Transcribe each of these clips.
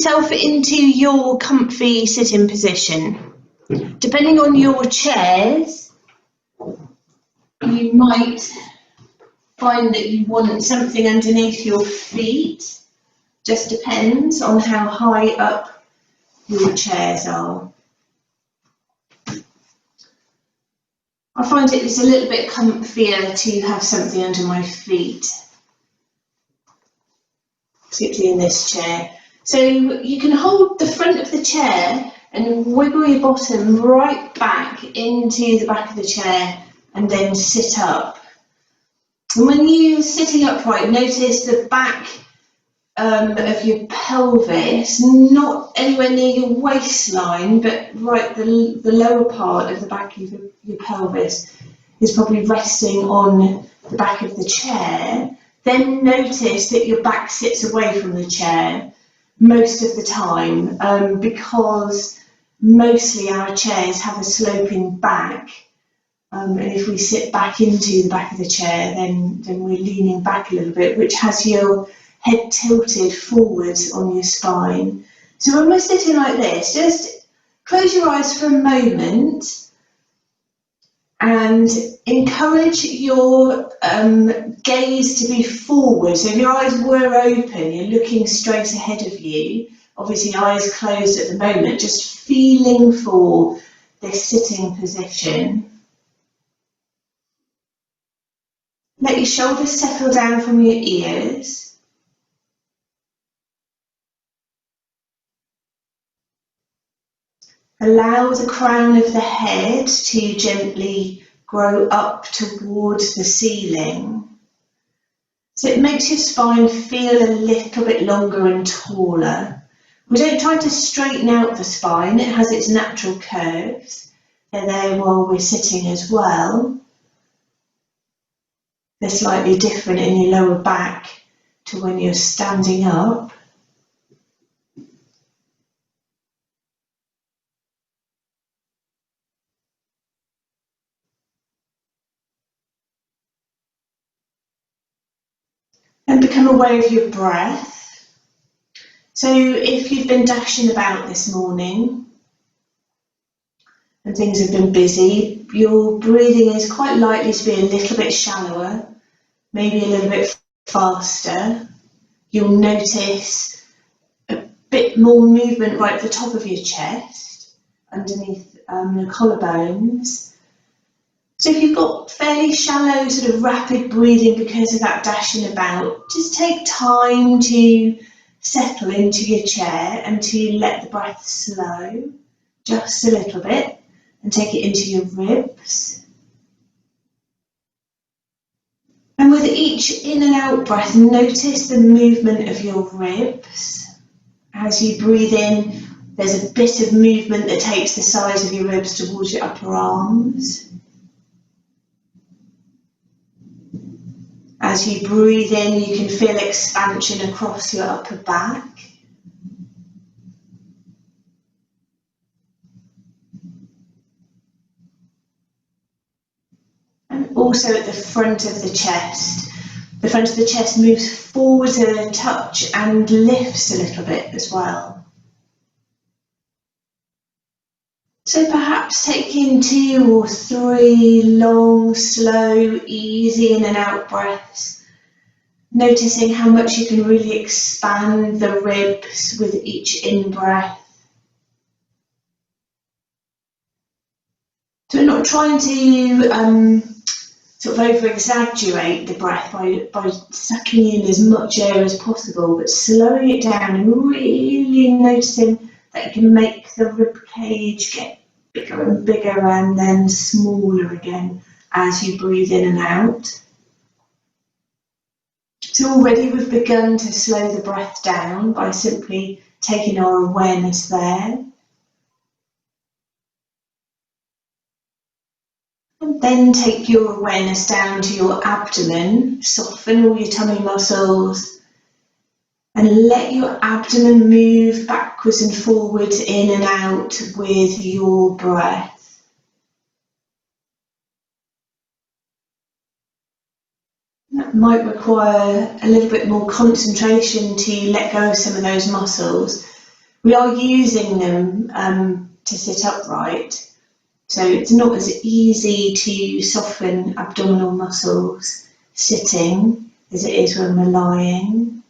Yourself into your comfy sitting position. Depending on your chairs, you might find that you want something underneath your feet. Just depends on how high up your chairs are. I find it's a little bit comfier to have something under my feet, particularly in this chair. So you can hold the front of the chair and wiggle your bottom right back into the back of the chair and then sit up. And when you're sitting upright, notice the back of your pelvis, not anywhere near your waistline, but right the lower part of the back of your pelvis is probably resting on the back of the chair. Then notice that your back sits away from the chair most of the time, because mostly our chairs have a sloping back, and if we sit back into the back of the chair, then we're leaning back a little bit, which has your head tilted forwards on your spine. So when we're sitting like this, just close your eyes for a moment and encourage your gaze to be forward. So if your eyes were open, you're looking straight ahead of you, obviously eyes closed at the moment, just feeling for this sitting position. Let your shoulders settle down from your ears. Allow the crown of the head to gently grow up towards the ceiling. So it makes your spine feel a little bit longer and taller. We don't try to straighten out the spine, it has its natural curves. They're there while we're sitting as well. They're slightly different in your lower back to when you're standing up. And become aware of your breath. So if you've been dashing about this morning and things have been busy, your breathing is quite likely to be a little bit shallower, maybe a little bit faster. You'll notice a bit more movement right at the top of your chest, underneath your collarbones. So if you've got fairly shallow, sort of rapid breathing because of that dashing about, just take time to settle into your chair and to let the breath slow just a little bit and take it into your ribs. And with each in and out breath, notice the movement of your ribs. As you breathe in, there's a bit of movement that takes the sides of your ribs towards your upper arms. As you breathe in, you can feel expansion across your upper back. And also at the front of the chest. The front of the chest moves forwards a touch and lifts a little bit as well. So perhaps taking 2 or 3 long, slow, easy in and out breaths, noticing how much you can really expand the ribs with each in-breath. So we're not trying to sort of over-exaggerate the breath by sucking in as much air as possible, but slowing it down and really noticing that you can make the rib cage get bigger and bigger and then smaller again as you breathe in and out. So already we've begun to slow the breath down by simply taking our awareness there. And then take your awareness down to your abdomen, soften all your tummy muscles, and let your abdomen move backwards and forwards in and out with your breath. That might require a little bit more concentration to let go of some of those muscles, We are using them to sit upright, so it's not as easy to soften abdominal muscles sitting as it is when we're lying.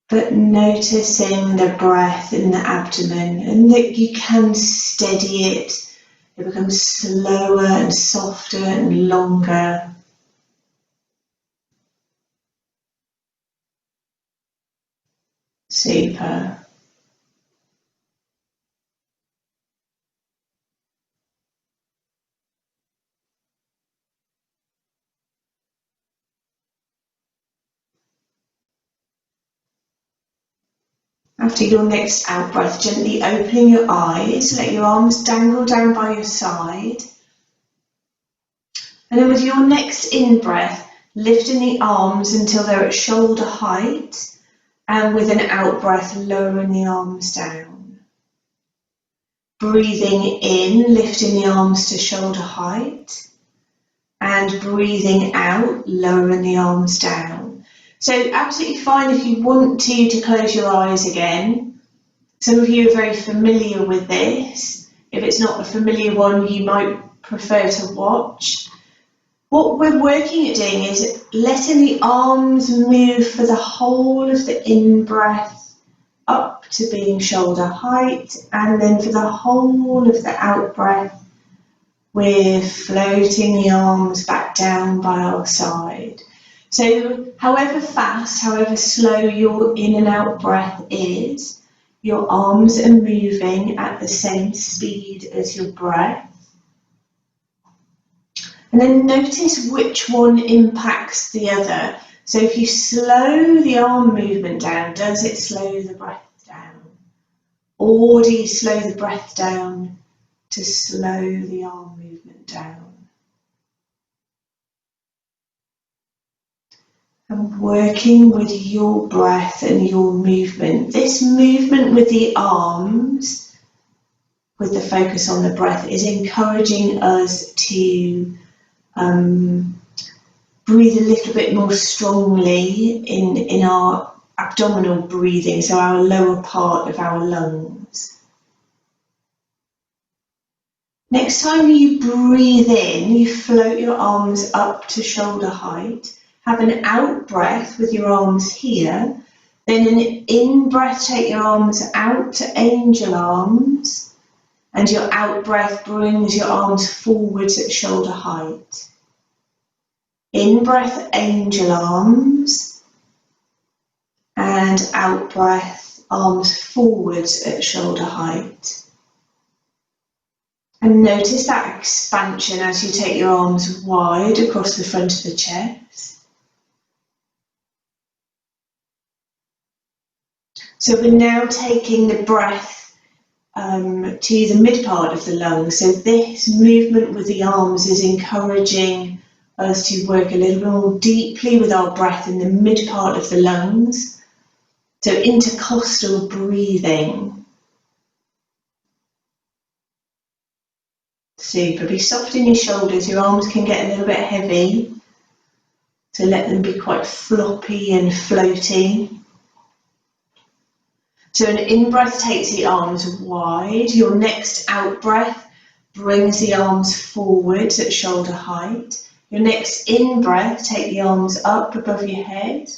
But noticing the breath in the abdomen, and that you can steady it. It becomes slower and softer and longer. Super. After your next out breath, gently opening your eyes, let your arms dangle down by your side. And then with your next in breath, lifting the arms until they're at shoulder height, and with an out breath, lowering the arms down. Breathing in, lifting the arms to shoulder height, and breathing out, lowering the arms down. So absolutely fine if you want to close your eyes again. Some of you are very familiar with this. If it's not a familiar one, you might prefer to watch. What we're working at doing is letting the arms move for the whole of the in-breath up to being shoulder height, and then for the whole of the out-breath, we're floating the arms back down by our side. So however fast, however slow your in and out breath is, your arms are moving at the same speed as your breath. And then notice which one impacts the other. So if you slow the arm movement down, does it slow the breath down? Or do you slow the breath down to slow the arm movement down? And working with your breath and your movement. This movement with the arms, with the focus on the breath, is encouraging us to breathe a little bit more strongly in our abdominal breathing, so our lower part of our lungs. Next time you breathe in, you float your arms up to shoulder height. Have an out breath with your arms here. Then an in breath, take your arms out to angel arms. And your out breath brings your arms forwards at shoulder height. In breath, angel arms. And out breath, arms forwards at shoulder height. And notice that expansion as you take your arms wide across the front of the chest. So we're now taking the breath to the mid part of the lungs. So this movement with the arms is encouraging us to work a little bit more deeply with our breath in the mid part of the lungs. So intercostal breathing. Super. Be soft in your shoulders. Your arms can get a little bit heavy. So let them be quite floppy and floaty. So an in-breath takes the arms wide. Your next out-breath brings the arms forwards at shoulder height. Your next in-breath, take the arms up above your head.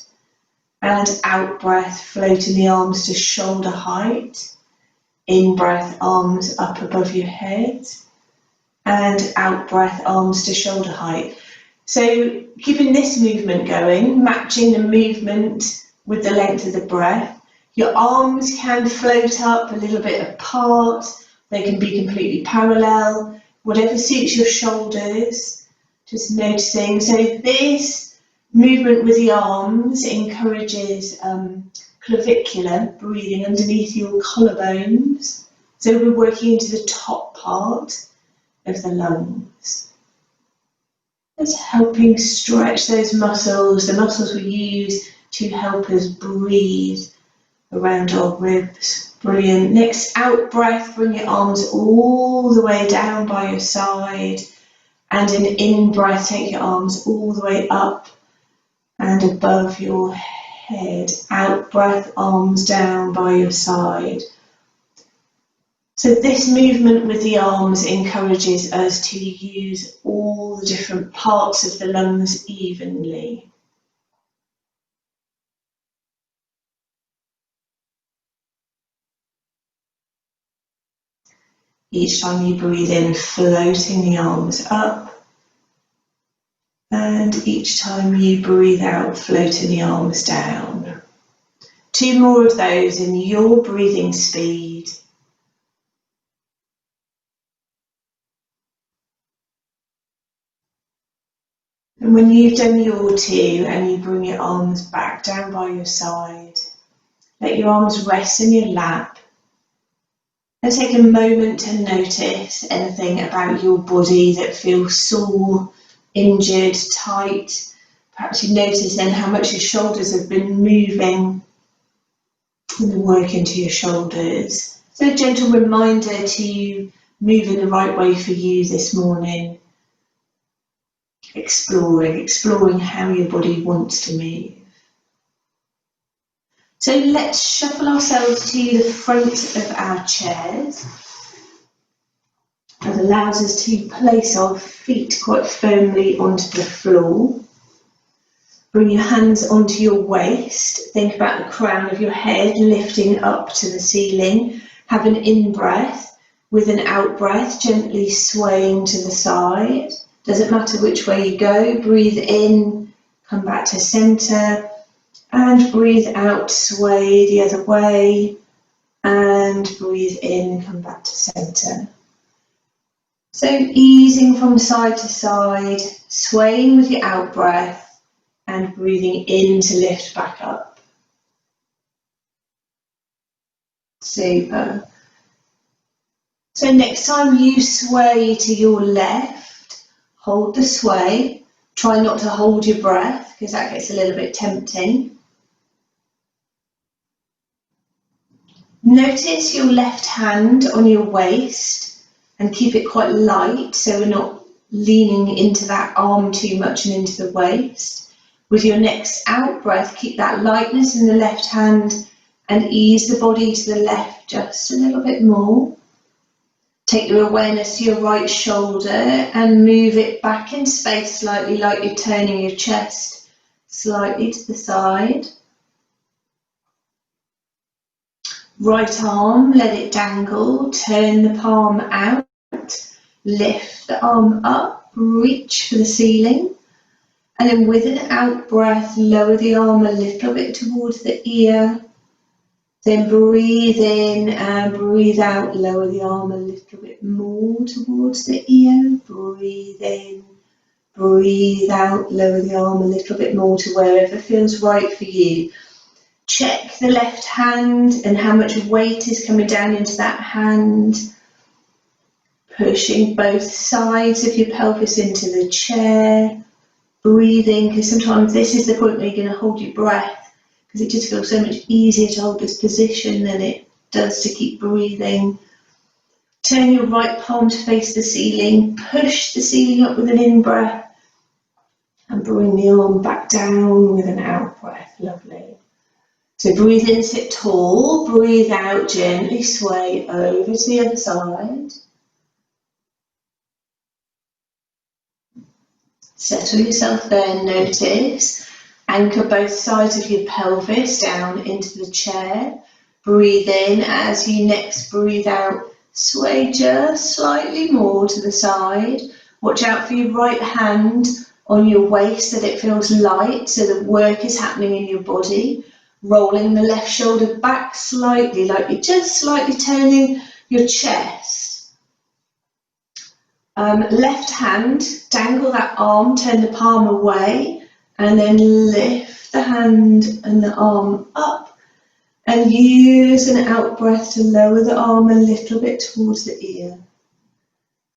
And out-breath, floating the arms to shoulder height. In-breath, arms up above your head. And out-breath, arms to shoulder height. So keeping this movement going, matching the movement with the length of the breath. Your arms can float up a little bit apart, they can be completely parallel, whatever suits your shoulders, just noticing. So this movement with the arms encourages clavicular breathing underneath your collarbones. So we're working into the top part of the lungs. Just helping stretch those muscles, the muscles we use to help us breathe around our ribs. Brilliant. Next out breath, bring your arms all the way down by your side, and an in breath, take your arms all the way up and above your head, out breath, arms down by your side. So this movement with the arms encourages us to use all the different parts of the lungs evenly. Each time you breathe in, floating the arms up. And each time you breathe out, floating the arms down. 2 more of those in your breathing speed. And when you've done your 2 and you bring your arms back down by your side, let your arms rest in your lap. And take a moment to notice anything about your body that feels sore, injured, tight. Perhaps you notice then how much your shoulders have been moving and the work into your shoulders. So a gentle reminder to move in the right way for you this morning. Exploring how your body wants to move. So let's shuffle ourselves to the front of our chairs. That allows us to place our feet quite firmly onto the floor. Bring your hands onto your waist. Think about the crown of your head lifting up to the ceiling. Have an in-breath with an out-breath, gently swaying to the side. Doesn't matter which way you go. Breathe in, come back to centre. And breathe out, sway the other way. And breathe in, come back to centre. So easing from side to side, swaying with your out breath and breathing in to lift back up. Super. So next time you sway to your left, hold the sway. Try not to hold your breath because that gets a little bit tempting. Notice your left hand on your waist and keep it quite light so we're not leaning into that arm too much and into the waist. With your next out breath, keep that lightness in the left hand and ease the body to the left just a little bit more. Take your awareness to your right shoulder and move it back in space slightly, like you're turning your chest slightly to the side. Right arm, let it dangle, turn the palm out, lift the arm up, reach for the ceiling, and then with an out breath, lower the arm a little bit towards the ear, then breathe in and breathe out, lower the arm a little bit more towards the ear, breathe in, breathe out, lower the arm a little bit more to wherever feels right for you. Check the left hand and how much weight is coming down into that hand. Pushing both sides of your pelvis into the chair. Breathing, because sometimes this is the point where you're going to hold your breath because it just feels so much easier to hold this position than it does to keep breathing. Turn your right palm to face the ceiling. Push the ceiling up with an in-breath and bring the arm back down with an out-breath. Lovely. So breathe in, sit tall, breathe out, gently sway over to the other side. Settle yourself there, notice. Anchor both sides of your pelvis down into the chair. Breathe in as you next breathe out, sway just slightly more to the side. Watch out for your right hand on your waist that it feels light so the work is happening in your body. Rolling the left shoulder back slightly, like you're just slightly turning your chest. Left hand, dangle that arm, turn the palm away, and then lift the hand and the arm up. And use an out breath to lower the arm a little bit towards the ear.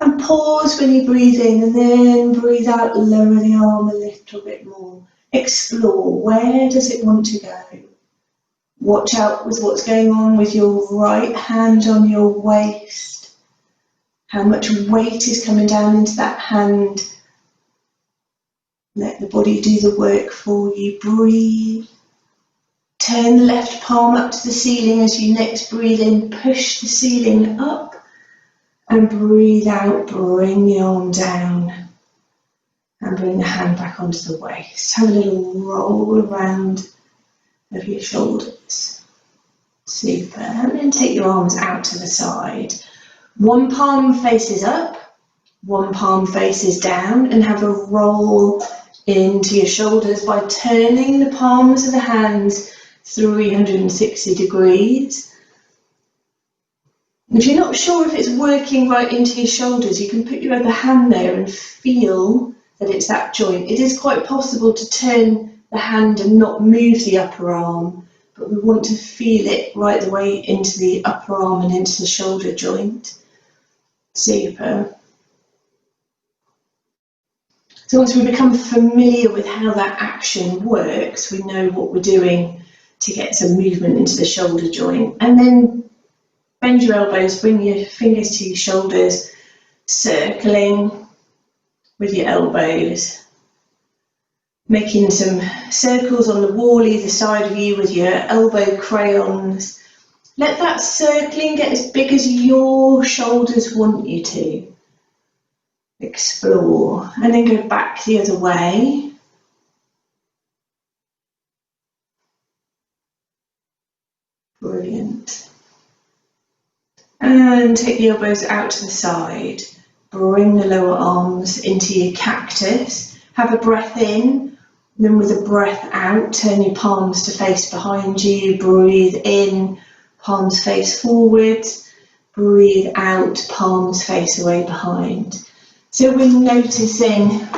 And pause when you breathe in, and then breathe out, lower the arm a little bit more. Explore, where does it want to go? Watch out with what's going on with your right hand on your waist. How much weight is coming down into that hand. Let the body do the work for you. Breathe. Turn the left palm up to the ceiling as you next breathe in, push the ceiling up, and breathe out, bring the arm down, and bring the hand back onto the waist. Have a little roll around of your shoulders. Super. And then take your arms out to the side. One palm faces up, one palm faces down, and have a roll into your shoulders by turning the palms of the hands 360 degrees. If you're not sure if it's working right into your shoulders, you can put your other hand there and feel that it's that joint. It is quite possible to turn the hand and not move the upper arm, but we want to feel it right the way into the upper arm and into the shoulder joint. Super. So once we become familiar with how that action works, we know what we're doing to get some movement into the shoulder joint. And then bend your elbows, bring your fingers to your shoulders, circling with your elbows, making some circles on the wall either side of you with your elbow crayons. Let that circling get as big as your shoulders want you to. Explore, and then go back the other way. Brilliant. And take the elbows out to the side. Bring the lower arms into your cactus. Have a breath in, then with a breath out, turn your palms to face behind you. Breathe in, palms face forwards. Breathe out, palms face away behind. So we're noticing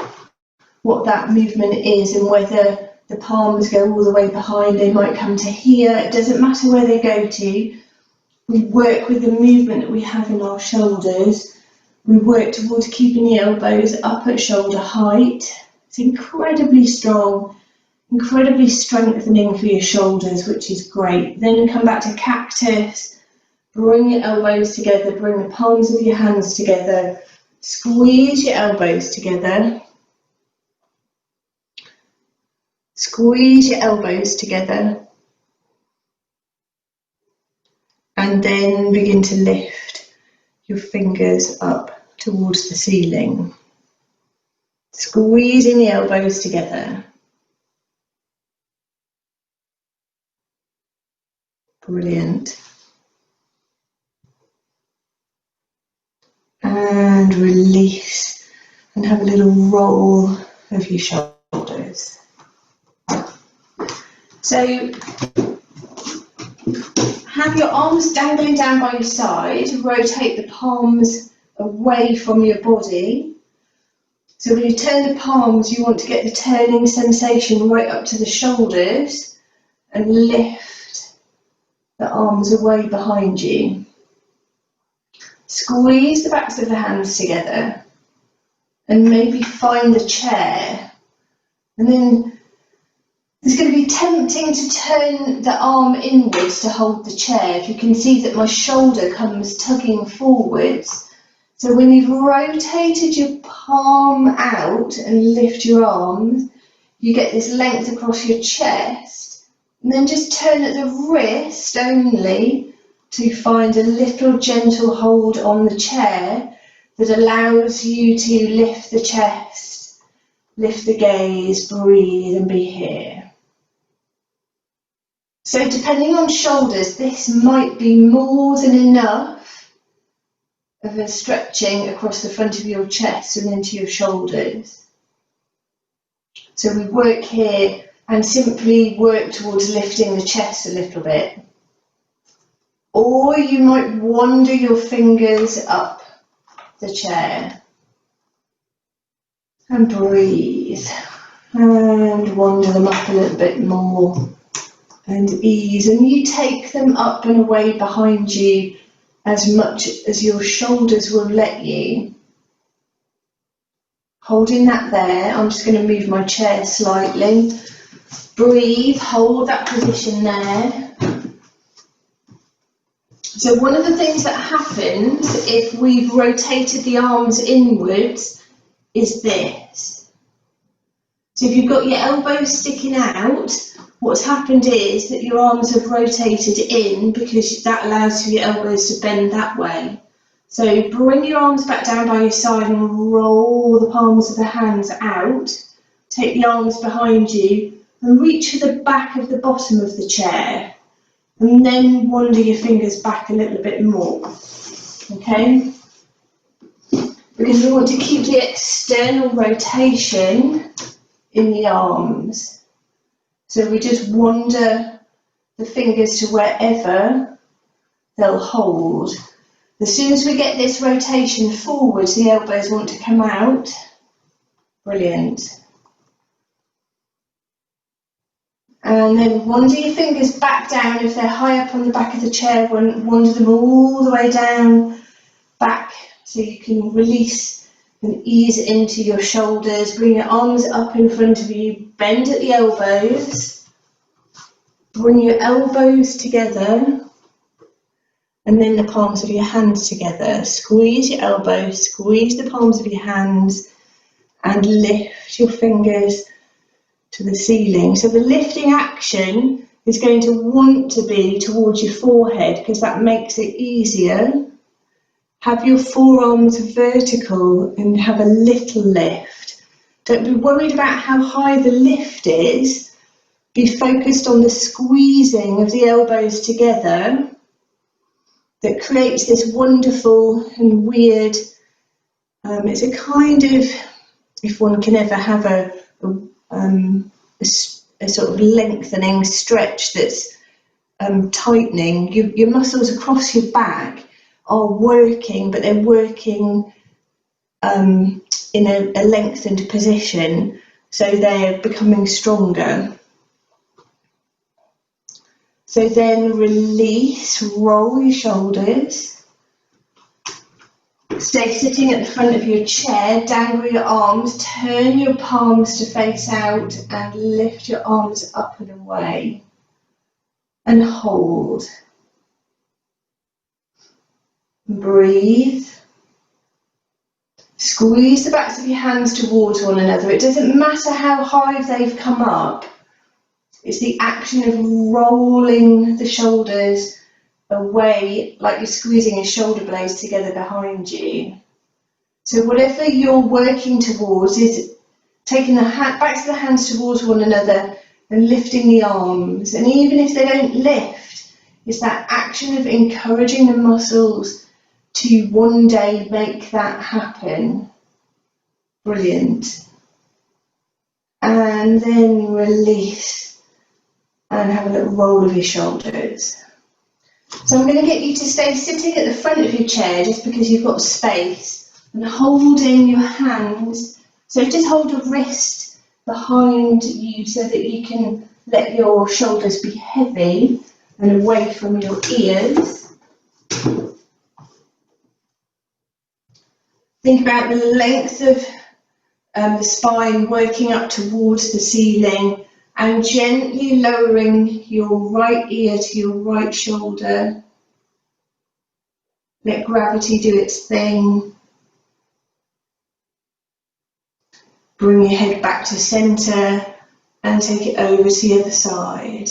what that movement is and whether the palms go all the way behind, they might come to here. It doesn't matter where they go to. We work with the movement that we have in our shoulders. We work towards keeping the elbows up at shoulder height. It's incredibly strong, incredibly strengthening for your shoulders, which is great. Then come back to cactus. Bring your elbows together, bring the palms of your hands together. Squeeze your elbows together. Squeeze your elbows together. And then begin to lift your fingers up towards the ceiling. Squeezing the elbows together. Brilliant. And release and have a little roll of your shoulders. So have your arms dangling down by your side, rotate the palms away from your body. So when you turn the palms, you want to get the turning sensation right up to the shoulders and lift the arms away behind you. Squeeze the backs of the hands together and maybe find the chair. And then it's going to be tempting to turn the arm inwards to hold the chair. If you can see that my shoulder comes tugging forwards. So when you've rotated your palm out and lift your arms, you get this length across your chest. And then just turn at the wrist only to find a little gentle hold on the chair that allows you to lift the chest, lift the gaze, breathe and be here. So depending on shoulders, this might be more than enough of a stretching across the front of your chest and into your shoulders. So we work here and simply work towards lifting the chest a little bit. Or you might wander your fingers up the chair and breathe and wander them up a little bit more and ease, and you take them up and away behind you as much as your shoulders will let you. Holding that there, I'm just going to move my chair slightly. Breathe, hold that position there. So one of the things that happens if we've rotated the arms inwards is this. So if you've got your elbows sticking out, what's happened is that your arms have rotated in because that allows for your elbows to bend that way. So bring your arms back down by your side and roll the palms of the hands out. Take the arms behind you and reach for the back of the bottom of the chair. And then wander your fingers back a little bit more. Okay? Because we want to keep the external rotation in the arms. So we just wander the fingers to wherever they'll hold. As soon as we get this rotation forwards, the elbows want to come out. Brilliant. And then wander your fingers back down. If they're high up on the back of the chair, wander them all the way down, back, so you can release and ease into your shoulders. Bring your arms up in front of you, bend at the elbows. Bring your elbows together. And then the palms of your hands together. Squeeze your elbows, squeeze the palms of your hands, and lift your fingers to the ceiling. So the lifting action is going to want to be towards your forehead because that makes it easier. Have your forearms vertical and have a little lift. Don't be worried about how high the lift is. Be focused on the squeezing of the elbows together. That creates this wonderful and weird, it's a kind of, if one can ever have a sort of lengthening stretch that's tightening, your muscles across your back are working, but they're working in a lengthened position, so they're becoming stronger. So then release, roll your shoulders. Stay sitting at the front of your chair, dangle your arms, turn your palms to face out and lift your arms up and away. And hold. Breathe. Squeeze the backs of your hands towards one another. It doesn't matter how high they've come up. It's the action of rolling the shoulders away, like you're squeezing your shoulder blades together behind you. So whatever you're working towards is taking the backs of the hands towards one another and lifting the arms. And even if they don't lift, it's that action of encouraging the muscles to one day make that happen. Brilliant. And then release. And have a little roll of your shoulders. So I'm going to get you to stay sitting at the front of your chair just because you've got space and holding your hands. So just hold a wrist behind you so that you can let your shoulders be heavy and away from your ears. Think about the length of the spine working up towards the ceiling. And gently lowering your right ear to your right shoulder. Let gravity do its thing. Bring your head back to centre and take it over to the other side.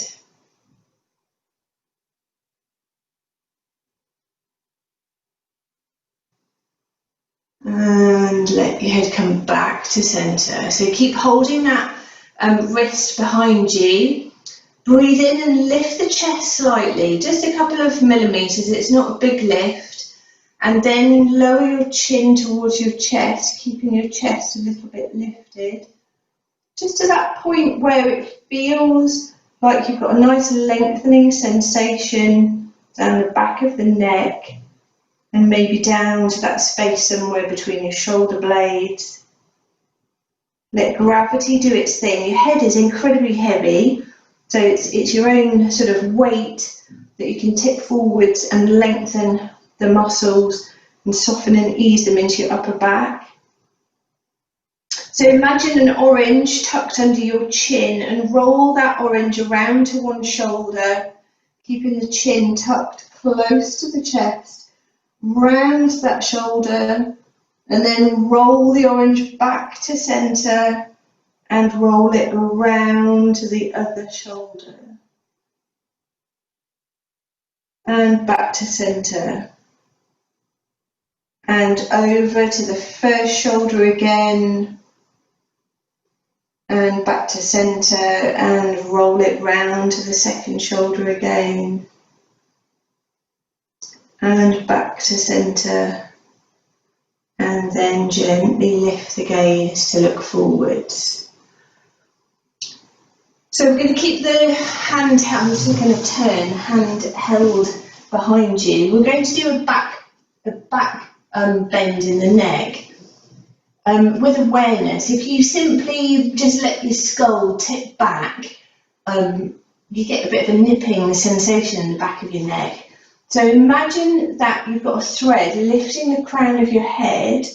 And let your head come back to centre. So keep holding that wrist behind you. Breathe in and lift the chest slightly, just a couple of millimetres, it's not a big lift. And then lower your chin towards your chest, keeping your chest a little bit lifted. Just to that point where it feels like you've got a nice lengthening sensation down the back of the neck and maybe down to that space somewhere between your shoulder blades. Let gravity do its thing. Your head is incredibly heavy, so it's your own sort of weight that you can tip forwards and lengthen the muscles and soften and ease them into your upper back. So imagine an orange tucked under your chin and roll that orange around to one shoulder, keeping the chin tucked close to the chest, round that shoulder, and then roll the orange back to centre and roll it around to the other shoulder. And back to centre. And over to the first shoulder again. And back to centre and roll it round to the second shoulder again. And back to centre. And then gently lift the gaze to look forwards. So we're going to keep the hand, I'm just going to turn, hand held behind you. We're going to do a back bend in the neck with awareness. If you simply just let your skull tip back, you get a bit of a nipping sensation in the back of your neck. So imagine that you've got a thread lifting the crown of your head,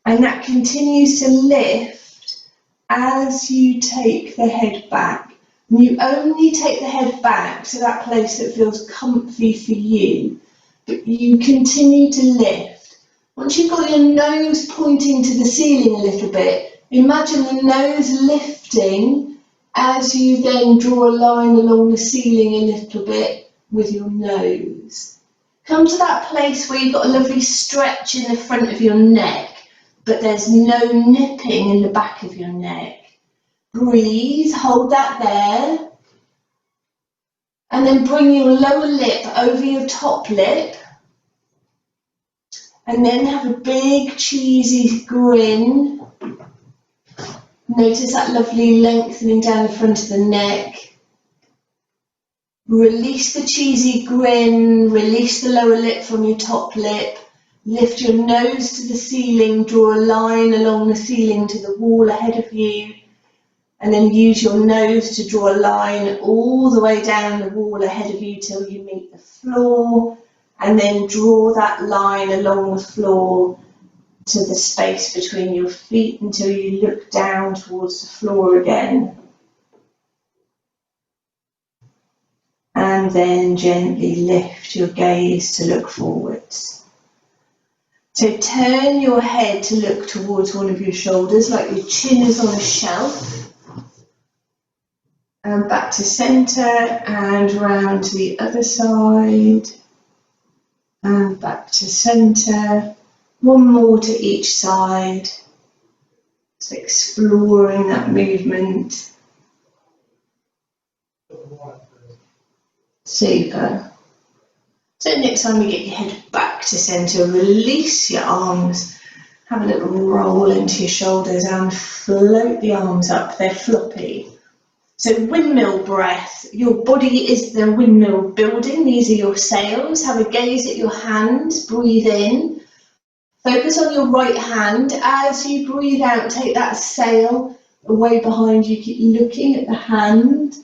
and that continues to lift as you take the head back. And you only take the head back to that place that feels comfy for you, but you continue to lift. Once you've got your nose pointing to the ceiling a little bit, imagine the nose lifting as you then draw a line along the ceiling a little bit with your nose. Come to that place where you've got a lovely stretch in the front of your neck, but there's no nipping in the back of your neck. Breathe, hold that there. And then bring your lower lip over your top lip. And then have a big cheesy grin. Notice that lovely lengthening down the front of the neck. Release the cheesy grin, release the lower lip from your top lip. Lift your nose to the ceiling, draw a line along the ceiling to the wall ahead of you. And then use your nose to draw a line all the way down the wall ahead of you till you meet the floor. And then draw that line along the floor to the space between your feet until you look down towards the floor again. And then gently lift your gaze to look forwards. So turn your head to look towards one of your shoulders, like your chin is on a shelf. And back to centre and round to the other side. And back to centre. One more to each side. So exploring that movement. Super. So next time you get your head back to centre, release your arms. Have a little roll into your shoulders and float the arms up. They're floppy. So windmill breath, your body is the windmill building, these are your sails. Have a gaze at your hands, breathe in. Focus on your right hand. As you breathe out, take that sail away behind you, keep looking at the hand.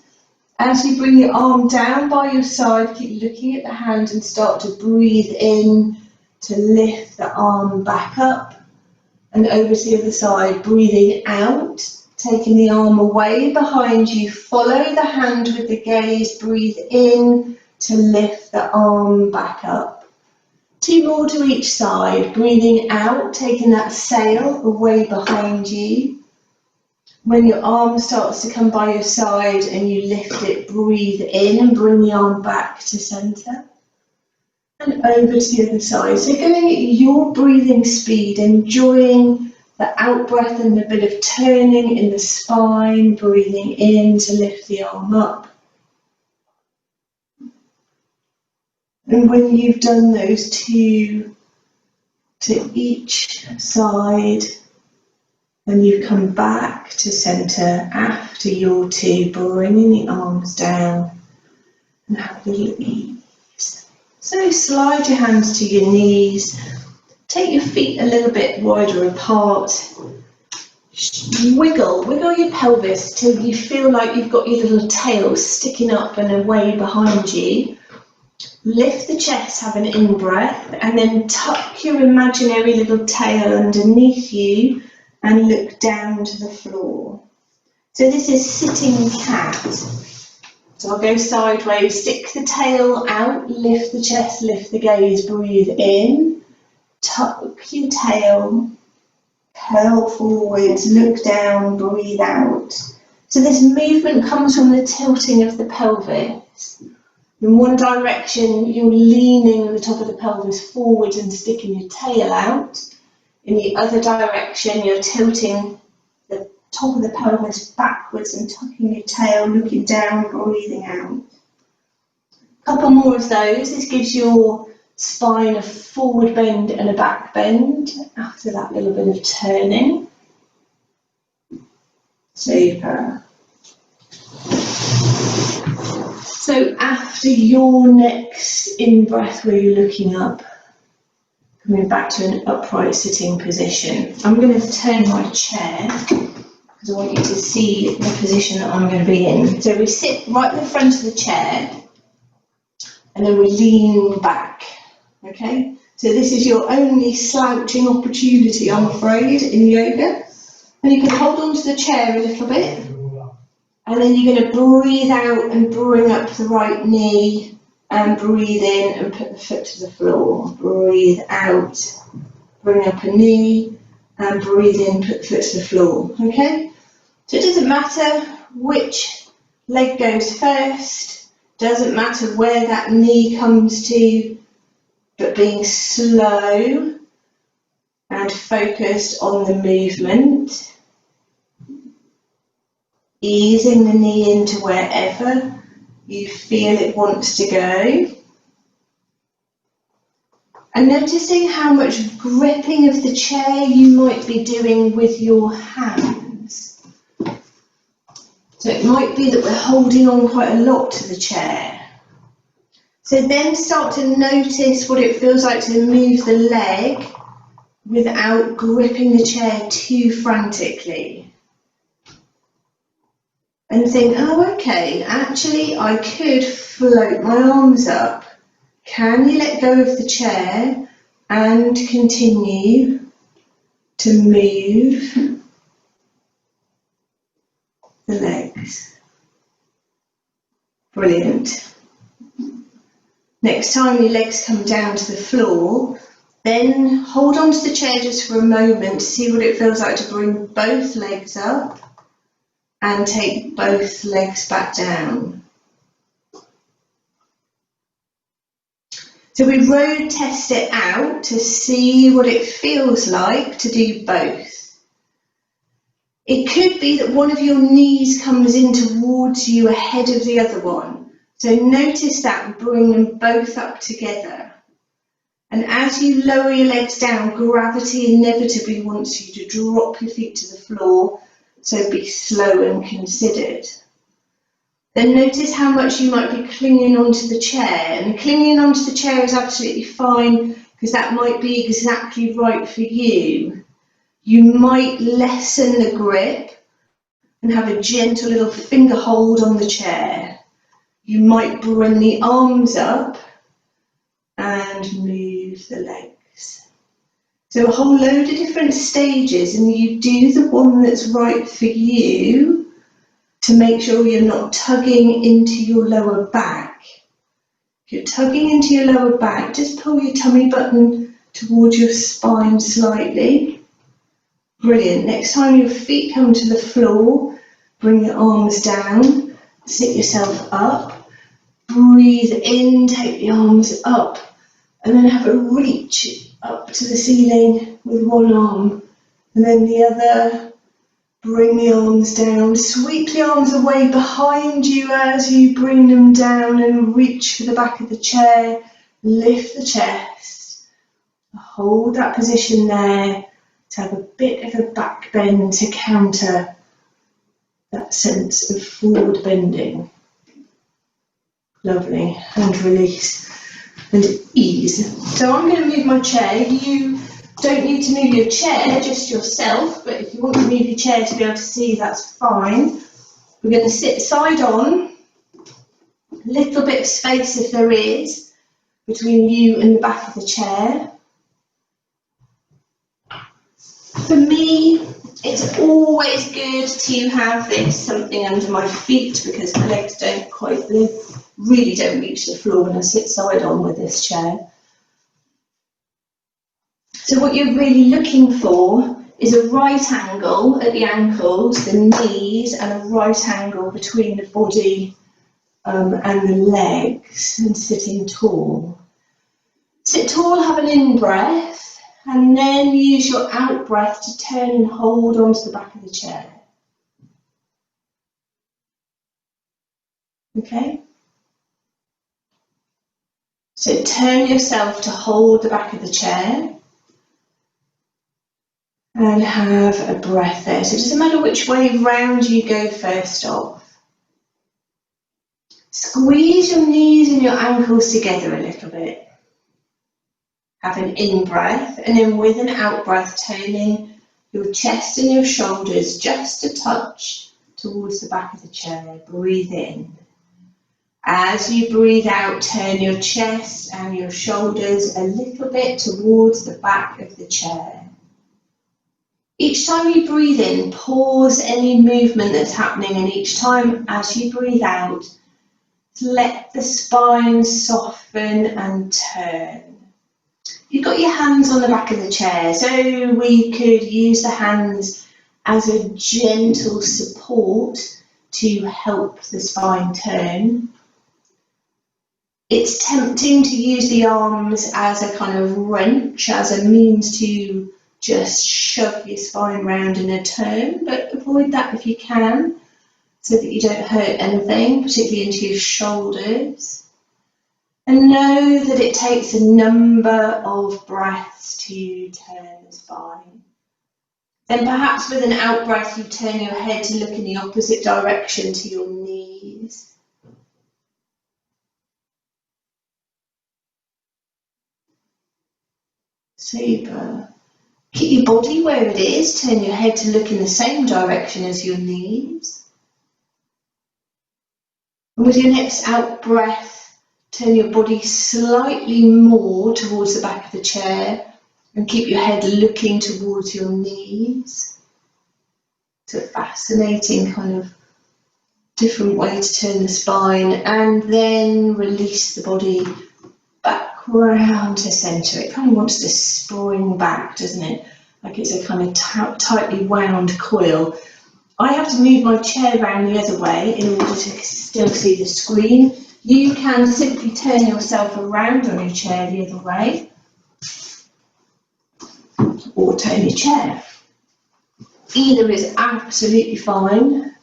As you bring your arm down by your side, keep looking at the hand and start to breathe in to lift the arm back up and over to the other side, breathing out. Taking the arm away behind you, follow the hand with the gaze, breathe in to lift the arm back up. Two more to each side, breathing out, taking that sail away behind you. When your arm starts to come by your side and you lift it, breathe in and bring the arm back to centre. And over to the other side. So going at your breathing speed, enjoying the out breath and a bit of turning in the spine, breathing in to lift the arm up. And when you've done those two to each side, and you come back to centre after your two, bringing the arms down and have a little ease. So slide your hands to your knees. Take your feet a little bit wider apart. Wiggle your pelvis till you feel like you've got your little tail sticking up and away behind you. Lift the chest, have an in-breath, and then tuck your imaginary little tail underneath you and look down to the floor. So this is sitting cat. So I'll go sideways, stick the tail out, lift the chest, lift the gaze, breathe in. Tuck your tail, curl forwards, look down, breathe out. So this movement comes from the tilting of the pelvis. In one direction, you're leaning the top of the pelvis forwards and sticking your tail out. In the other direction, you're tilting the top of the pelvis backwards and tucking your tail, looking down, breathing out. A couple more of those. This gives your spine a forward bend and a back bend after that little bit of turning. Super. So after your next in-breath where you're looking up, coming back to an upright sitting position, I'm going to turn my chair because I want you to see the position that I'm going to be in. So we sit right in the front of the chair and then we lean back, okay? So this is your only slouching opportunity, I'm afraid, in yoga. And you can hold on to the chair a little bit. And then you're going to breathe out and bring up the right knee and breathe in and put the foot to the floor. Breathe out, bring up a knee and breathe in, put the foot to the floor, okay? So it doesn't matter which leg goes first, doesn't matter where that knee comes to, but being slow and focused on the movement. Easing the knee into wherever you feel it wants to go. And noticing how much gripping of the chair you might be doing with your hands. So it might be that we're holding on quite a lot to the chair. So then start to notice what it feels like to move the leg without gripping the chair too frantically. And think, oh, okay, actually I could float my arms up. Can you let go of the chair and continue to move the legs? Brilliant. Next time your legs come down to the floor, then hold on to the chair just for a moment to see what it feels like to bring both legs up and take both legs back down. So we road test it out to see what it feels like to do both. It could be that one of your knees comes in towards you ahead of the other one. So notice that and bring them both up together. And as you lower your legs down, gravity inevitably wants you to drop your feet to the floor. So be slow and considered. Then notice how much you might be clinging onto the chair. And clinging onto the chair is absolutely fine because that might be exactly right for you. You might lessen the grip and have a gentle little finger hold on the chair. You might bring the arms up and move the legs. So a whole load of different stages, and you do the one that's right for you to make sure you're not tugging into your lower back. If you're tugging into your lower back, just pull your tummy button towards your spine slightly. Brilliant. Next time your feet come to the floor, bring your arms down, sit yourself up, breathe in, take the arms up, and then have a reach up to the ceiling with one arm, and then the other. Bring the arms down, sweep the arms away behind you as you bring them down and reach for the back of the chair, lift the chest, hold that position there to have a bit of a back bend to counter that sense of forward bending. Lovely, and release and ease. So I'm going to move my chair. You don't need to move your chair, just yourself, but if you want to move your chair to be able to see, that's fine. We're going to sit side on, a little bit of space if there is between you and the back of the chair. For me, it's always good to have this something under my feet because my legs don't quite really don't reach the floor when I sit side on with this chair. So what you're really looking for is a right angle at the ankles, the knees, and a right angle between the body and the legs, and sitting tall. Sit tall, have an in-breath, and then use your out-breath to turn and hold onto the back of the chair. Okay? So turn yourself to hold the back of the chair and have a breath there. So it doesn't matter which way round you go first off. Squeeze your knees and your ankles together a little bit. Have an in-breath, and then with an out-breath, turning your chest and your shoulders just a touch towards the back of the chair. Breathe in. As you breathe out, turn your chest and your shoulders a little bit towards the back of the chair. Each time you breathe in, pause any movement that's happening, and each time as you breathe out, let the spine soften and turn. You've got your hands on the back of the chair, so we could use the hands as a gentle support to help the spine turn. It's tempting to use the arms as a kind of wrench, as a means to just shove your spine round in a turn, but avoid that if you can, so that you don't hurt anything, particularly into your shoulders. And know that it takes a number of breaths to turn the spine. Then perhaps with an out breath, you turn your head to look in the opposite direction to your knees. Super. Keep your body where it is, turn your head to look in the same direction as your knees. And with your next out breath, turn your body slightly more towards the back of the chair and keep your head looking towards your knees. It's a fascinating kind of different way to turn the spine, and then release the body back round to centre. It kind of wants to spring back, doesn't it? Like it's a kind of tightly wound coil. I have to move my chair around the other way in order to still see the screen. You can simply turn yourself around on your chair the other way, or turn your chair. Either is absolutely fine.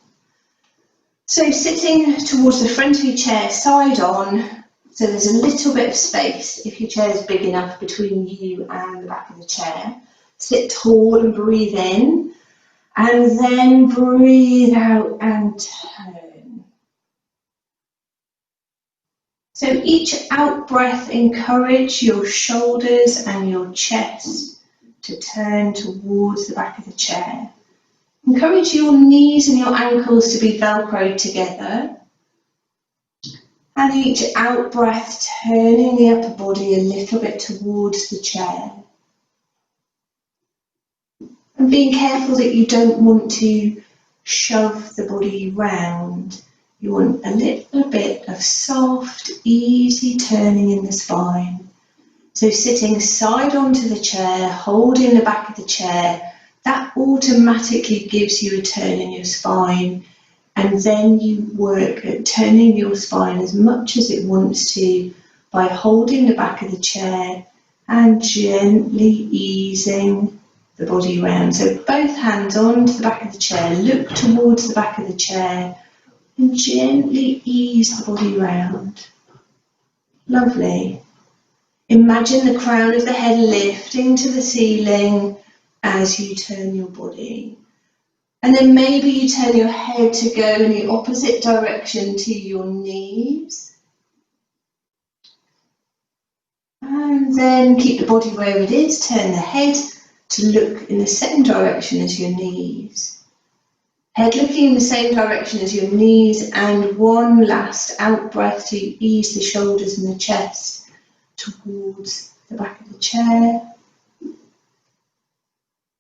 So sitting towards the front of your chair, side on, so there's a little bit of space if your chair is big enough between you and the back of the chair. Sit tall and breathe in, and then breathe out and turn. So each out breath, encourage your shoulders and your chest to turn towards the back of the chair. Encourage your knees and your ankles to be velcroed together. And each out breath, turning the upper body a little bit towards the chair. And being careful that you don't want to shove the body round. You want a little bit of soft, easy turning in the spine. So sitting side onto the chair, holding the back of the chair, that automatically gives you a turn in your spine. And then you work at turning your spine as much as it wants to by holding the back of the chair and gently easing the body round. So both hands onto the back of the chair, look towards the back of the chair, and gently ease the body round. Lovely. Imagine the crown of the head lifting to the ceiling as you turn your body. And then maybe you turn your head to go in the opposite direction to your knees. And then keep the body where it is, turn the head to look in the same direction as your knees. Head looking in the same direction as your knees, and one last out breath to ease the shoulders and the chest towards the back of the chair.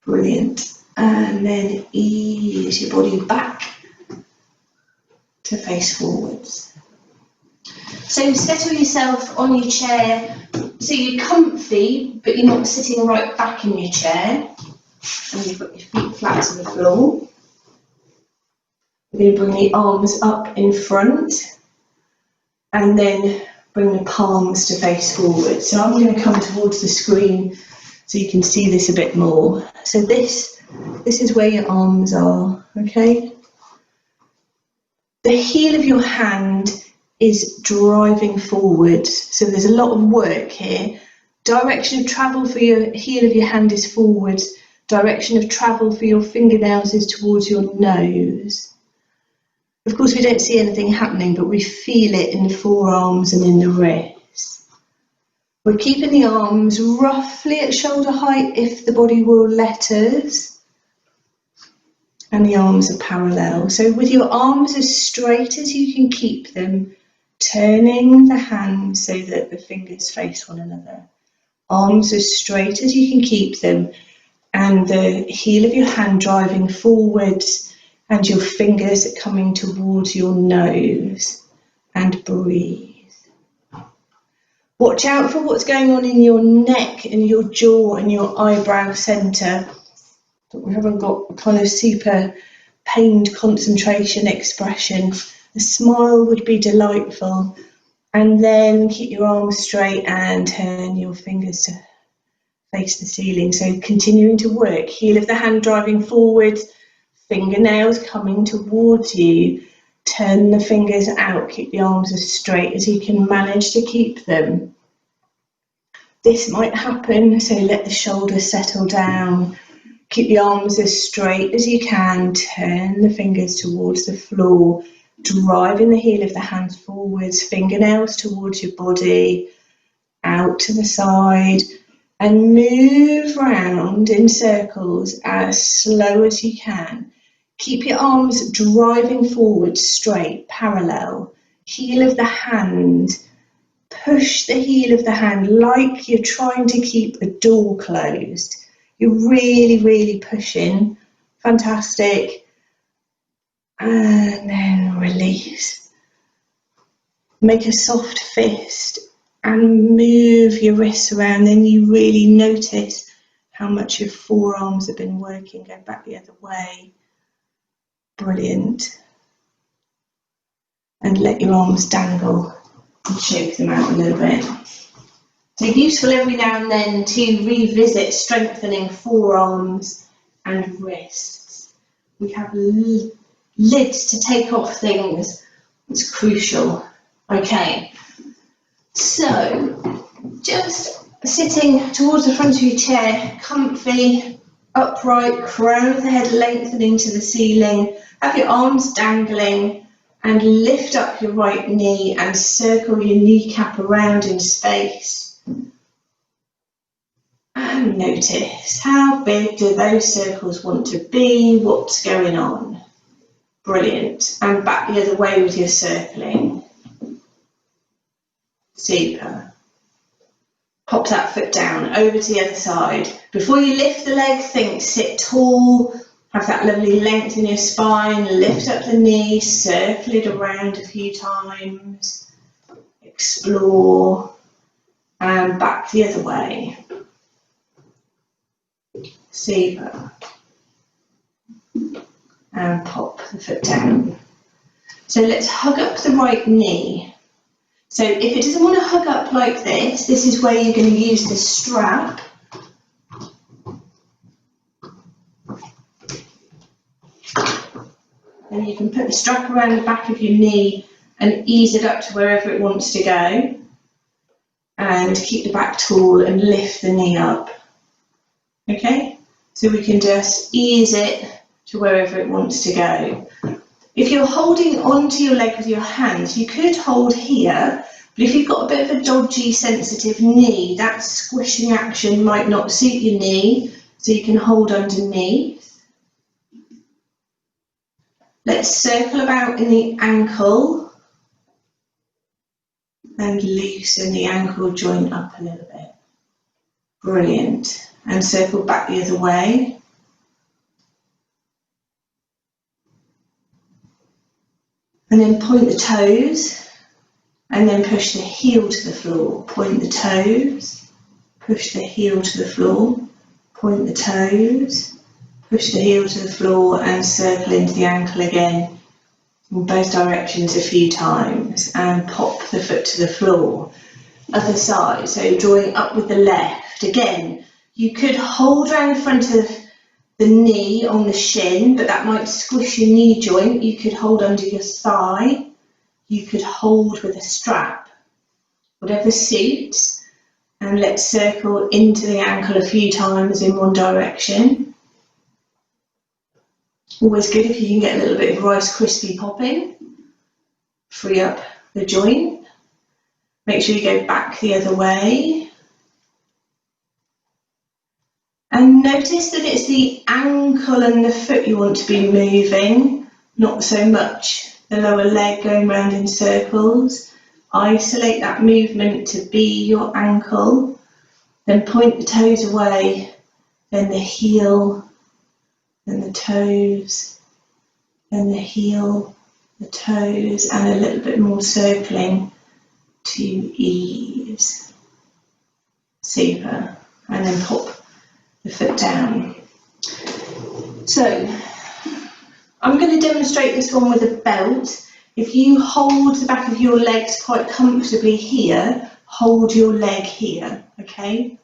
Brilliant. And then ease your body back to face forwards. So settle yourself on your chair so you're comfy, but you're not sitting right back in your chair. and you've got your feet flat on the floor. We're going to bring the arms up in front and then bring the palms to face forward. So I'm going to come towards the screen so you can see this a bit more. So this is where your arms are, okay? The heel of your hand is driving forward, so there's a lot of work here. Direction of travel for your heel of your hand is forward. Direction of travel for your fingernails is towards your nose. Of course, we don't see anything happening, but we feel it in the forearms and in the wrists. We're keeping the arms roughly at shoulder height if the body will let us. And the arms are parallel. So with your arms as straight as you can keep them, turning the hands so that the fingers face one another. Arms as straight as you can keep them, and the heel of your hand driving forwards and your fingers are coming towards your nose, and breathe. Watch out for what's going on in your neck and your jaw and your eyebrow centre. We haven't got a kind of super pained concentration expression. A smile would be delightful. And then keep your arms straight and turn your fingers to face the ceiling. So continuing to work, heel of the hand driving forward, fingernails coming towards you. Turn the fingers out, keep the arms as straight as you can manage to keep them. This might happen, so let the shoulders settle down. Keep the arms as straight as you can, turn the fingers towards the floor, driving the heel of the hands forwards, fingernails towards your body, out to the side, and move round in circles as slow as you can. Keep your arms driving forward, straight, parallel. Heel of the hand. Push the heel of the hand like you're trying to keep a door closed. You're really, really pushing. Fantastic. And then release. Make a soft fist and move your wrists around. Then you really notice how much your forearms have been working. Go back the other way. Brilliant. And let your arms dangle and shake them out a little bit. So useful every now and then to revisit strengthening forearms and wrists. We have lids to take off things. It's crucial. Okay. So just sitting towards the front of your chair, comfy, upright, crown of the head lengthening to the ceiling. Have your arms dangling and lift up your right knee and circle your kneecap around in space. And notice how big do those circles want to be, what's going on. Brilliant. And back the other way with your circling. Super. Pop that foot down, over to the other side. Before you lift the leg, think sit tall. Have that lovely length in your spine, lift up the knee, circle it around a few times, explore, and back the other way. Super. And pop the foot down. So let's hug up the right knee. So if it doesn't want to hug up like this, this is where you're going to use the strap. And you can put the strap around the back of your knee and ease it up to wherever it wants to go. And keep the back tall and lift the knee up. Okay? So we can just ease it to wherever it wants to go. If you're holding onto your leg with your hands, you could hold here, but if you've got a bit of a dodgy, sensitive knee, that squishing action might not suit your knee, so you can hold underneath. Let's circle about in the ankle and loosen the ankle joint up a little bit. Brilliant. And circle back the other way. And then point the toes and then push the heel to the floor. Point the toes, push the heel to the floor, point the toes. push the heel to the floor and circle into the ankle again in both directions a few times and pop the foot to the floor. Other side, so drawing up with the left. Again, you could hold around the front of the knee on the shin, but that might squish your knee joint. You could hold under your thigh. You could hold with a strap, whatever suits. And let's circle into the ankle a few times in one direction. Always good if you can get a little bit of Rice Krispie popping. Free up the joint. Make sure you go back the other way. And notice that it's the ankle and the foot you want to be moving, not so much the lower leg going round in circles. Isolate that movement to be your ankle, then point the toes away, then the heel, then the toes, then the heel, the toes, and a little bit more circling to ease. Super. And then pop the foot down. So, I'm going to demonstrate this one with a belt. If you hold the back of your legs quite comfortably here, hold your leg here, okay?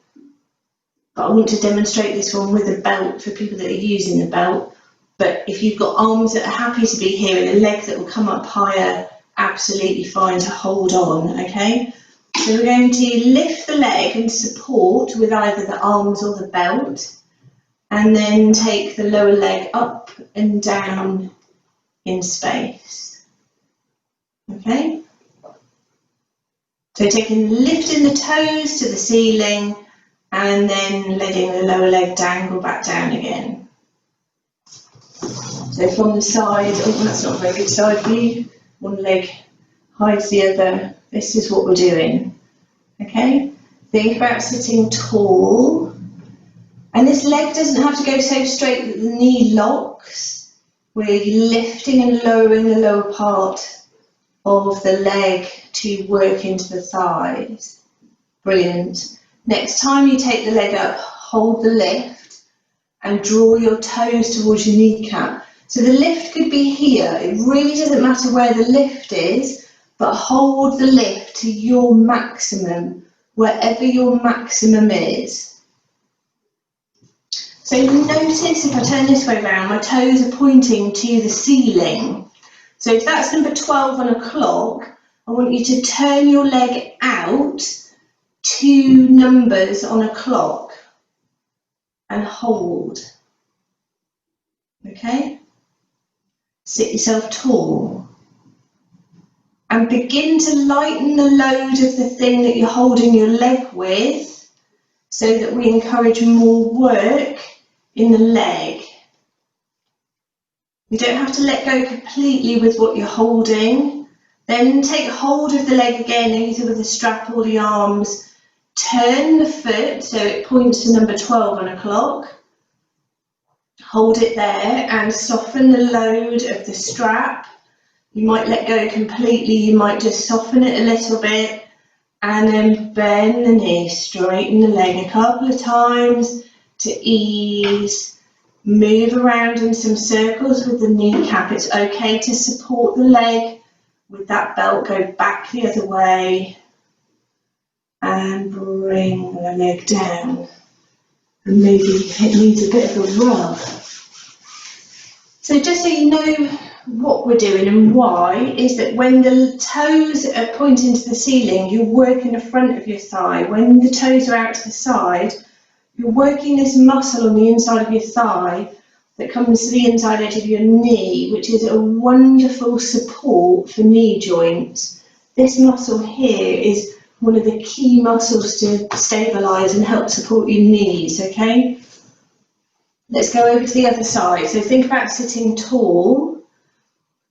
But I want to demonstrate this one with a belt for people that are using the belt. But if you've got arms that are happy to be here and a leg that will come up higher, absolutely fine to hold on, okay? So we're going to lift the leg and support with either the arms or the belt, and then take the lower leg up and down in space. Okay, so lifting the toes to the ceiling and then letting the lower leg dangle back down again. So from the side, oh, that's not a very good side view. One leg hides the other. This is what we're doing. Okay, think about sitting tall. And this leg doesn't have to go so straight that the knee locks. We're lifting and lowering the lower part of the leg to work into the thighs. Brilliant. Next time you take the leg up, hold the lift and draw your toes towards your kneecap. So the lift could be here. It really doesn't matter where the lift is, but hold the lift to your maximum, wherever your maximum is. So notice if I turn this way around, my toes are pointing to the ceiling. So if that's number 12 on a clock, I want you to turn your leg out 2 numbers on a clock and hold. Okay? Sit yourself tall. And begin to lighten the load of the thing that you're holding your leg with so that we encourage more work in the leg. You don't have to let go completely with what you're holding. Then take hold of the leg again, either with a strap or the arms. Turn the foot so it points to number 12 on a clock. Hold it there and soften the load of the strap. You might let go completely, you might just soften it a little bit and then bend the knee, straighten the leg a couple of times to ease. Move around in some circles with the kneecap. It's okay to support the leg with that belt. Go back the other way and bring the leg down. And maybe it needs a bit of a rub. So just so you know what we're doing and why, is that when the toes are pointing to the ceiling, you're working the front of your thigh. When the toes are out to the side, you're working this muscle on the inside of your thigh that comes to the inside edge of your knee, which is a wonderful support for knee joints. This muscle here is one of the key muscles to stabilise and help support your knees, okay? Let's go over to the other side. So think about sitting tall.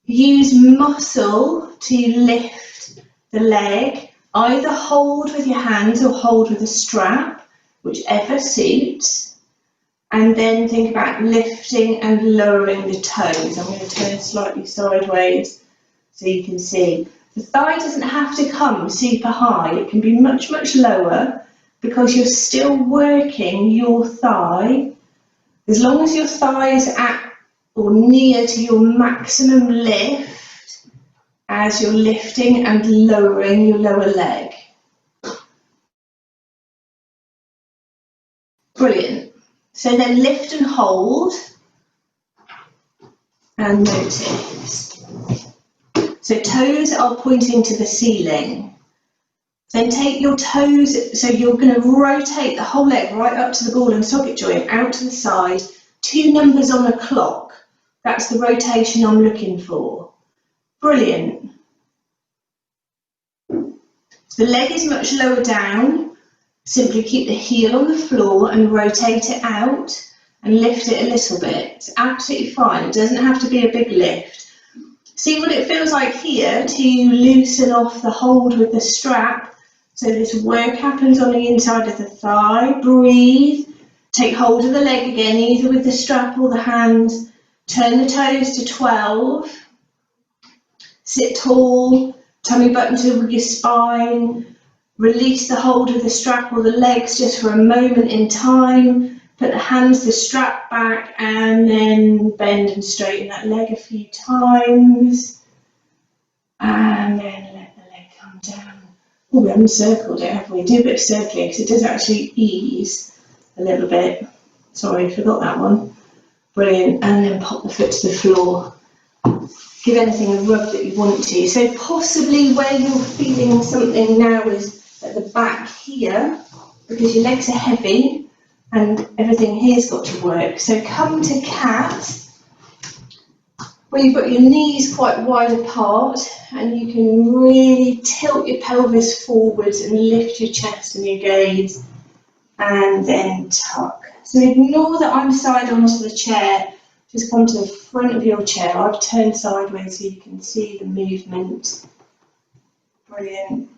Use muscle to lift the leg. Either hold with your hands or hold with a strap, whichever suits. And then think about lifting and lowering the toes. I'm going to turn slightly sideways so you can see. The thigh doesn't have to come super high. It can be much, much lower because you're still working your thigh. As long as your thighs are at or near to your maximum lift as you're lifting and lowering your lower leg. Brilliant. So then lift and hold and notice. So toes are pointing to the ceiling. Then take your toes, so you're going to rotate the whole leg right up to the ball and socket joint, out to the side, 2 numbers on a clock. That's the rotation I'm looking for. Brilliant. So the leg is much lower down. Simply keep the heel on the floor and rotate it out and lift it a little bit. It's absolutely fine. It doesn't have to be a big lift. See what it feels like here to loosen off the hold with the strap. So this work happens on the inside of the thigh. Breathe. Take hold of the leg again, either with the strap or the hands. Turn the toes to 12. Sit tall. Tummy button to your spine. Release the hold of the strap or the legs just for a moment in time. Put the hands, the strap back, and then bend and straighten that leg a few times. And then let the leg come down. Oh, we haven't circled it, have we? Do a bit of circling because it does actually ease a little bit. Sorry, I forgot that one. Brilliant. And then pop the foot to the floor. Give anything a rub that you want to. So possibly where you're feeling something now is at the back here, because your legs are heavy and everything here's got to work. So come to cat, where you've got your knees quite wide apart and you can really tilt your pelvis forwards and lift your chest and your gaze, and then tuck. So ignore that I'm side onto the chair. Just come to the front of your chair. I've turned sideways so you can see the movement. Brilliant.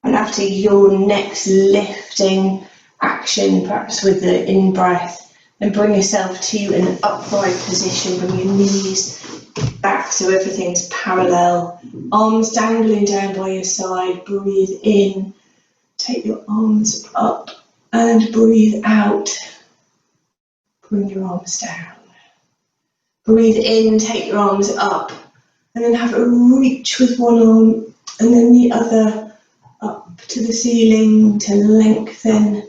And after your next lifting action, perhaps with the in-breath, then bring yourself to an upright position. Bring your knees back so everything's parallel. Arms dangling down by your side. Breathe in. Take your arms up and breathe out. Bring your arms down. Breathe in, take your arms up, and then have a reach with one arm and then the other up to the ceiling to lengthen.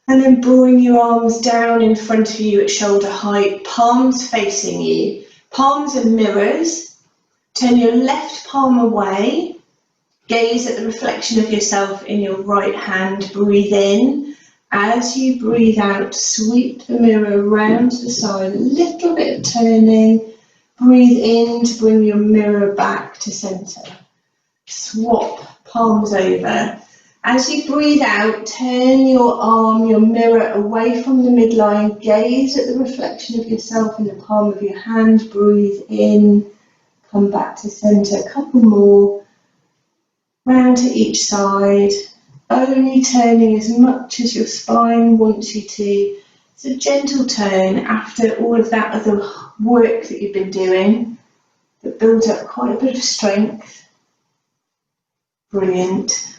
And then bring your arms down in front of you at shoulder height, palms facing you. Palms are mirrors. Turn your left palm away. Gaze at the reflection of yourself in your right hand. Breathe in. As you breathe out, sweep the mirror round to the side, a little bit of turning. Breathe in to bring your mirror back to centre. Swap palms over. As you breathe out, turn your arm, your mirror away from the midline. Gaze at the reflection of yourself in the palm of your hand. Breathe in. Come back to centre. A couple more. Round to each side. Only turning as much as your spine wants you to. It's a gentle turn after all of that other work that you've been doing that builds up quite a bit of strength. Brilliant.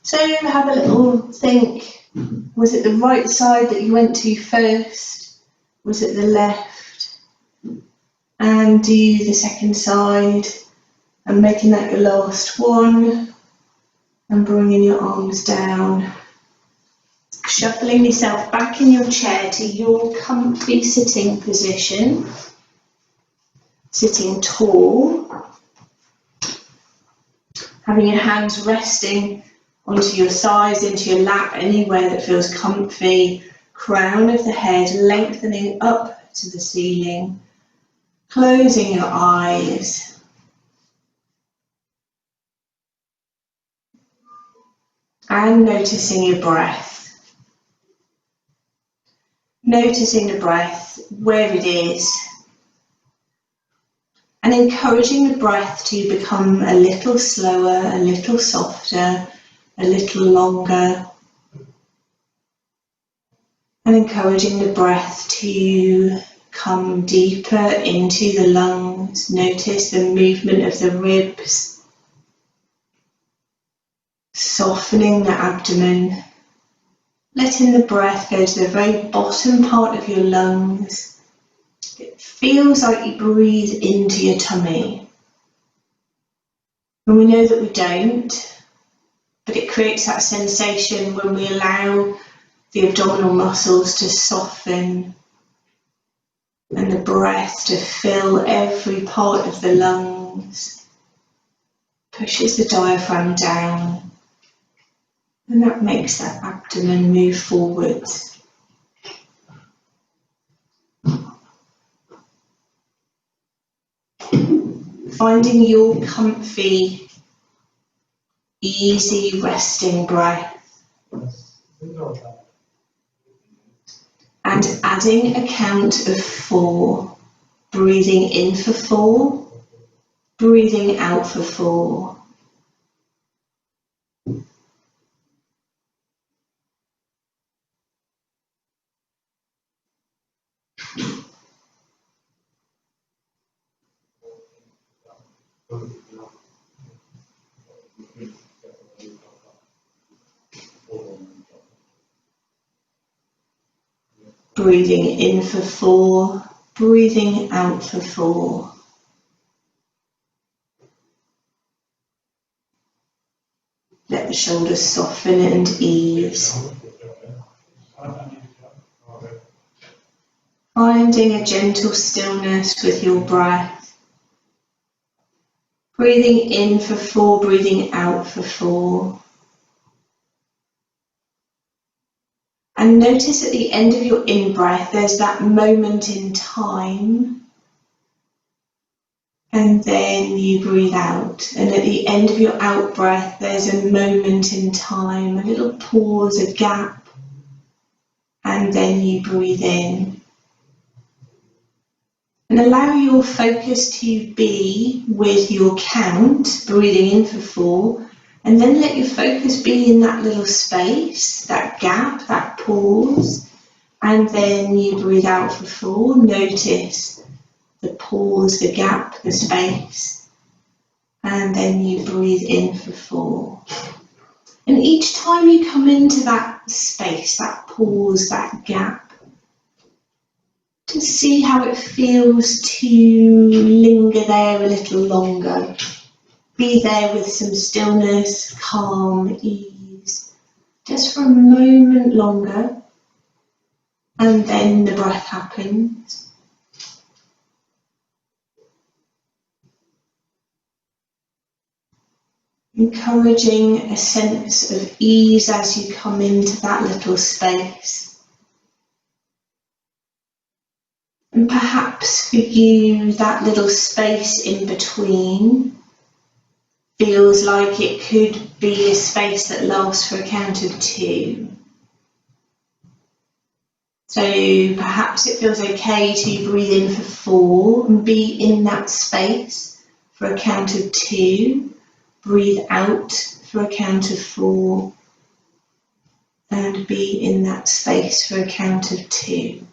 So have a little think. Was it the right side that you went to first? Was it the left? And do the second side and making that your last one. And bringing your arms down, shuffling yourself back in your chair to your comfy sitting position, sitting tall, having your hands resting onto your sides, into your lap, anywhere that feels comfy, crown of the head lengthening up to the ceiling, closing your eyes. And noticing your breath. Noticing the breath, where it is. And encouraging the breath to become a little slower, a little softer, a little longer. And encouraging the breath to come deeper into the lungs. Notice the movement of the ribs. Softening the abdomen, letting the breath go to the very bottom part of your lungs. It feels like you breathe into your tummy. And we know that we don't, but it creates that sensation when we allow the abdominal muscles to soften and the breath to fill every part of the lungs. Pushes the diaphragm down, and that makes that abdomen move forwards. Finding your comfy, easy resting breath. And adding a count of 4. Breathing in for 4, breathing out for 4. Breathing in for 4, breathing out for 4. Let the shoulders soften and ease. Finding a gentle stillness with your breath. Breathing in for 4, breathing out for 4. And notice at the end of your in-breath, there's that moment in time. And then you breathe out. And at the end of your out-breath, there's a moment in time, a little pause, a gap. And then you breathe in. And allow your focus to be with your count, breathing in for 4. And then let your focus be in that little space, that gap, that pause. And then you breathe out for 4. Notice the pause, the gap, the space. And then you breathe in for 4. And each time you come into that space, that pause, that gap, just see how it feels to linger there a little longer. Be there with some stillness, calm, ease, just for a moment longer, and then the breath happens. Encouraging a sense of ease as you come into that little space. And perhaps for you, that little space in between feels like it could be a space that lasts for a count of 2. So perhaps it feels okay to breathe in for 4 and be in that space for a count of 2. Breathe out for a count of 4 and be in that space for a count of 2.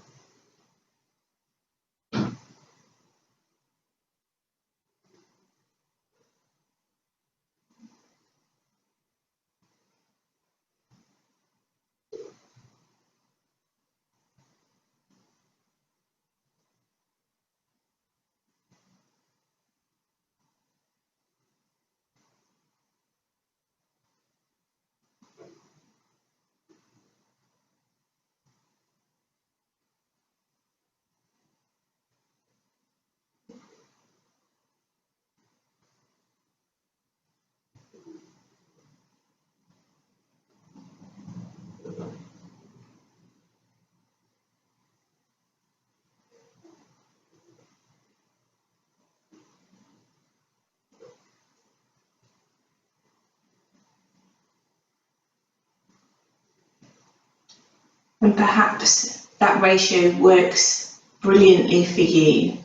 And perhaps that ratio works brilliantly for you.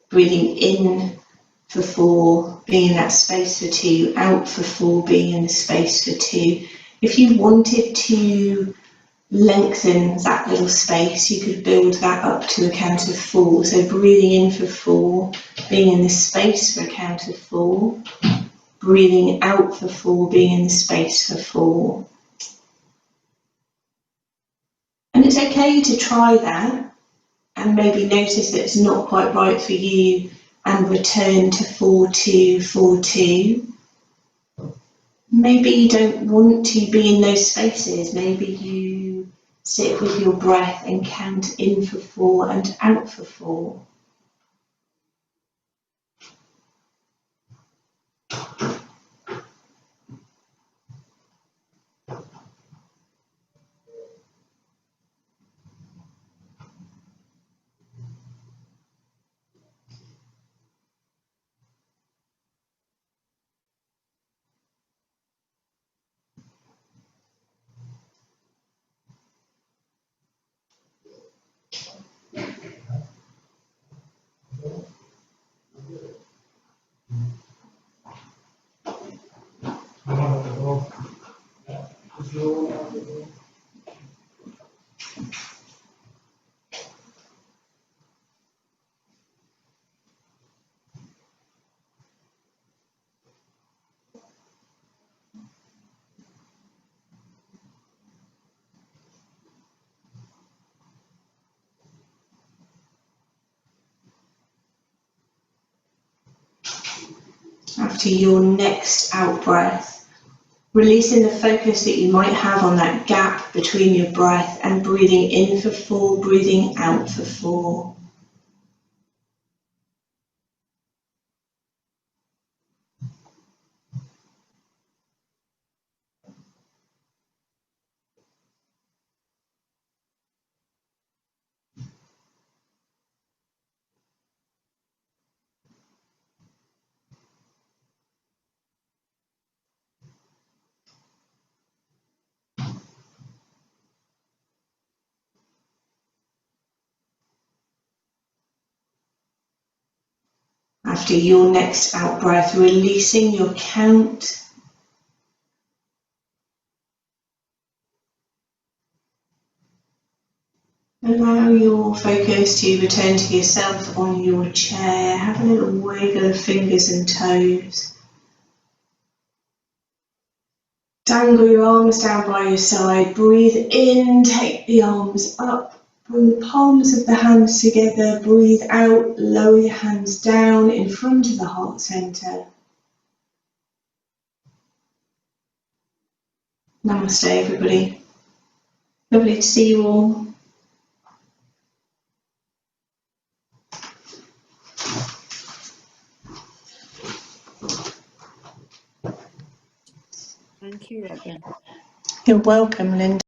Breathing in for 4, being in that space for 2, out for 4, being in the space for 2. If you wanted to lengthen that little space, you could build that up to a count of 4. So breathing in for 4, being in the space for a count of 4, breathing out for 4, being in the space for 4. And it's okay to try that and maybe notice that it's not quite right for you and return to 4-2, 4-2. Maybe you don't want to be in those spaces. Maybe you sit with your breath and count in for 4 and out for 4. After your next out breath, releasing the focus that you might have on that gap between your breath and breathing in for 4, breathing out for 4. After your next out breath, releasing your count. Allow your focus to return to yourself on your chair. Have a little wiggle of fingers and toes. Dangle your arms down by your side. Breathe in, take the arms up. Bring the palms of the hands together. Breathe out, lower your hands down in front of the heart centre. Namaste, everybody. Lovely to see you all. Thank you, Robin. You're welcome, Linda.